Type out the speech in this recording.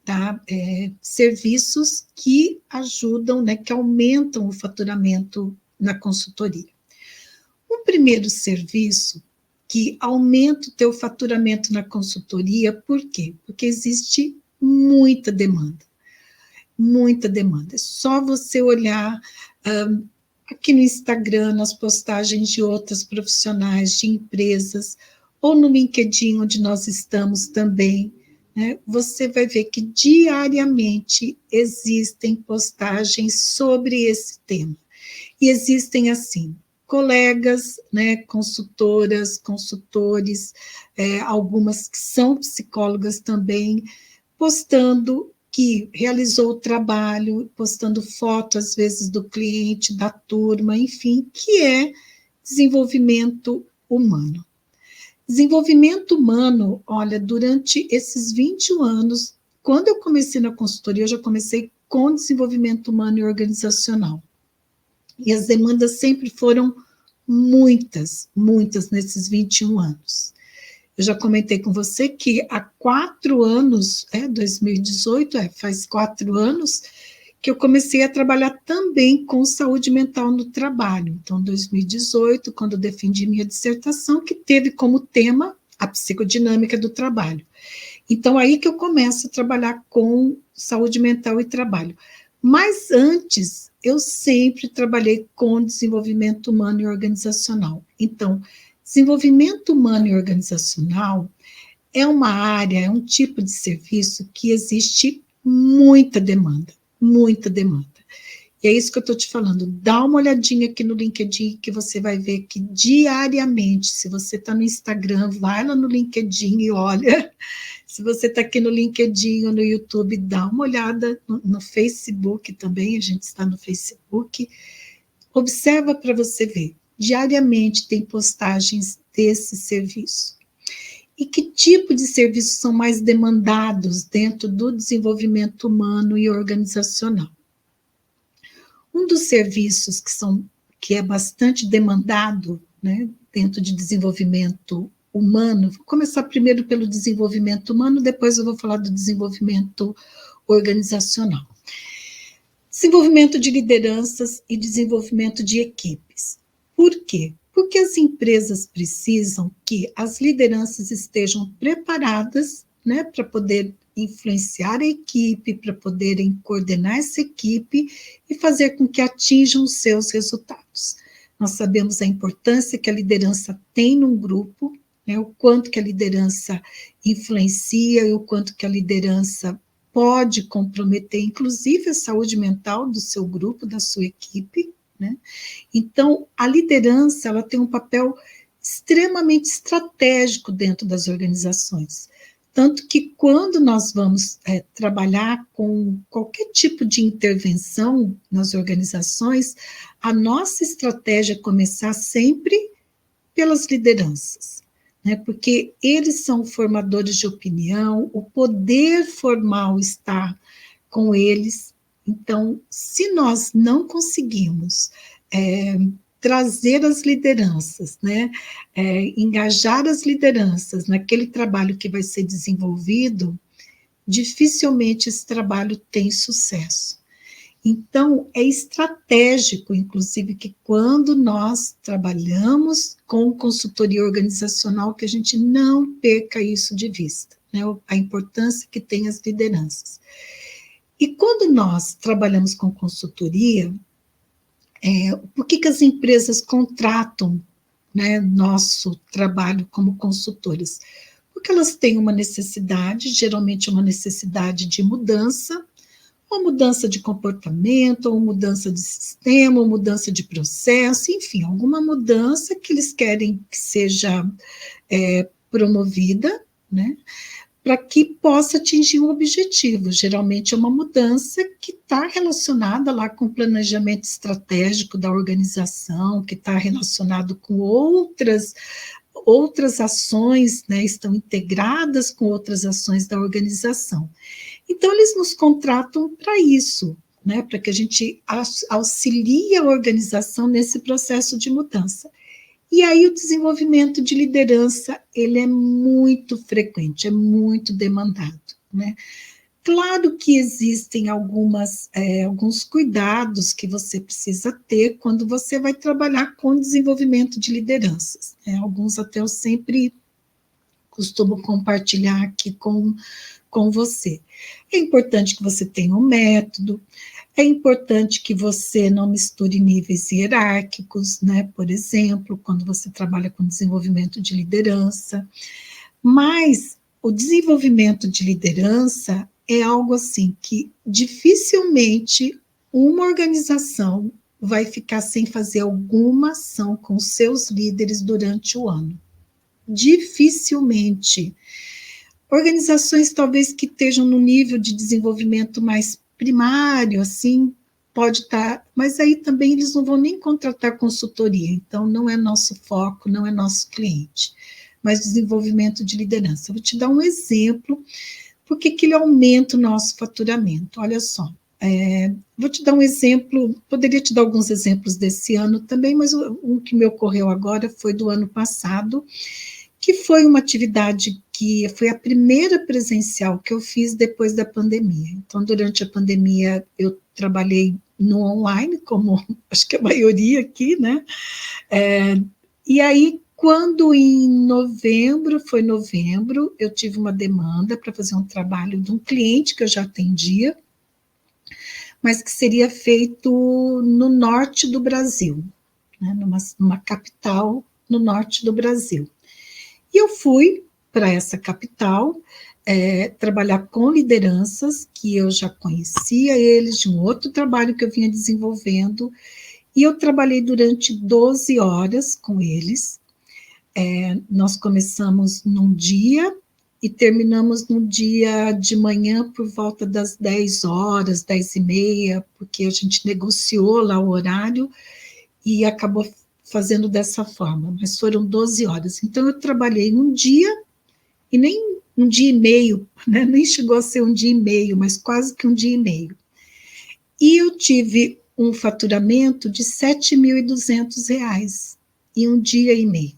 tá? Serviços que ajudam, né, que aumentam o faturamento na consultoria. O primeiro serviço que aumenta o teu faturamento na consultoria, por quê? Porque existe muita demanda. Muita demanda. É só você olhar aqui no Instagram, nas postagens de outras profissionais, de empresas, ou no LinkedIn, onde nós estamos também, né? Você vai ver que diariamente existem postagens sobre esse tema. E existem, assim, colegas, né, consultoras, consultores, algumas que são psicólogas também, postando que realizou o trabalho, postando foto, às vezes, do cliente, da turma, enfim, que é desenvolvimento humano. Desenvolvimento humano, olha, durante esses 21 anos, quando eu comecei na consultoria, eu já comecei com desenvolvimento humano e organizacional. E as demandas sempre foram muitas, muitas nesses 21 anos. Eu já comentei com você que há 4 anos, 2018, faz 4 anos, que eu comecei a trabalhar também com saúde mental no trabalho. Então, 2018, quando eu defendi minha dissertação, que teve como tema a psicodinâmica do trabalho. Então, aí que eu começo a trabalhar com saúde mental e trabalho. Mas antes, eu sempre trabalhei com desenvolvimento humano e organizacional. Então, desenvolvimento humano e organizacional é uma área, é um tipo de serviço que existe muita demanda, muita demanda. E é isso que eu estou te falando. Dá uma olhadinha aqui no LinkedIn que você vai ver que diariamente, se você está no Instagram, vai lá no LinkedIn e olha. Se você está aqui no LinkedIn ou no YouTube, dá uma olhada no Facebook também, a gente está no Facebook. Observa para você ver. Diariamente tem postagens desse serviço. E que tipo de serviços são mais demandados dentro do desenvolvimento humano e organizacional? Um dos serviços que é bastante demandado, né, dentro de desenvolvimento humano, vou começar primeiro pelo desenvolvimento humano, depois eu vou falar do desenvolvimento organizacional. Desenvolvimento de lideranças e desenvolvimento de equipes. Por quê? Porque as empresas precisam que as lideranças estejam preparadas, né, para poder influenciar a equipe, para poderem coordenar essa equipe e fazer com que atinjam os seus resultados. Nós sabemos a importância que a liderança tem num grupo, né, o quanto que a liderança influencia e o quanto que a liderança pode comprometer, inclusive, a saúde mental do seu grupo, da sua equipe, né? Então, a liderança, ela tem um papel extremamente estratégico dentro das organizações. Tanto que quando nós vamos trabalhar com qualquer tipo de intervenção nas organizações, a nossa estratégia é começar sempre pelas lideranças, né? Porque eles são formadores de opinião, o poder formal está com eles. Então, se nós não conseguimos trazer as lideranças, né, engajar as lideranças naquele trabalho que vai ser desenvolvido, dificilmente esse trabalho tem sucesso. Então, é estratégico, inclusive, que quando nós trabalhamos com consultoria organizacional, que a gente não perca isso de vista, né, a importância que tem as lideranças. E quando nós trabalhamos com consultoria, por que as empresas contratam, né, nosso trabalho como consultoras? Porque elas têm uma necessidade, geralmente uma necessidade de mudança, ou mudança de comportamento, ou mudança de sistema, ou mudança de processo, enfim, alguma mudança que eles querem que seja promovida, né, para que possa atingir um objetivo. Geralmente é uma mudança que está relacionada lá com o planejamento estratégico da organização, que está relacionado com outras ações, né, estão integradas com outras ações da organização. Então, eles nos contratam para isso, né, para que a gente auxilie a organização nesse processo de mudança. E aí o desenvolvimento de liderança, ele é muito frequente, é muito demandado, né? Claro que existem alguns cuidados que você precisa ter quando você vai trabalhar com desenvolvimento de lideranças, né? Alguns até eu sempre costumo compartilhar aqui com você. É importante que você tenha um método, é importante que você não misture níveis hierárquicos, né? Por exemplo, quando você trabalha com desenvolvimento de liderança, mas o desenvolvimento de liderança é algo assim que dificilmente uma organização vai ficar sem fazer alguma ação com seus líderes durante o ano. Dificilmente. Organizações talvez que estejam no nível de desenvolvimento mais primário, assim, pode estar, mas aí também eles não vão nem contratar consultoria, então não é nosso foco, não é nosso cliente, mas desenvolvimento de liderança. Eu vou te dar um exemplo, porque que ele aumenta o nosso faturamento, olha só. Vou te dar um exemplo, poderia te dar alguns exemplos desse ano também, mas um que me ocorreu agora foi do ano passado, que foi uma atividade que foi a primeira presencial que eu fiz depois da pandemia. Então, durante a pandemia, eu trabalhei no online, como acho que a maioria aqui, né? E aí, quando em novembro, eu tive uma demanda para fazer um trabalho de um cliente que eu já atendia, mas que seria feito no norte do Brasil, né? Numa capital no norte do Brasil. E eu fui para essa capital trabalhar com lideranças, que eu já conhecia eles, de um outro trabalho que eu vinha desenvolvendo, e eu trabalhei durante 12 horas com eles. Nós começamos num dia e terminamos no dia de manhã por volta das 10 horas, 10 e meia, porque a gente negociou lá o horário e acabou fazendo dessa forma, mas foram 12 horas. Então, eu trabalhei um dia, e nem um dia e meio, né? Nem chegou a ser um dia e meio, mas quase que um dia e meio. E eu tive um faturamento de R$ 7.200 em um dia e meio.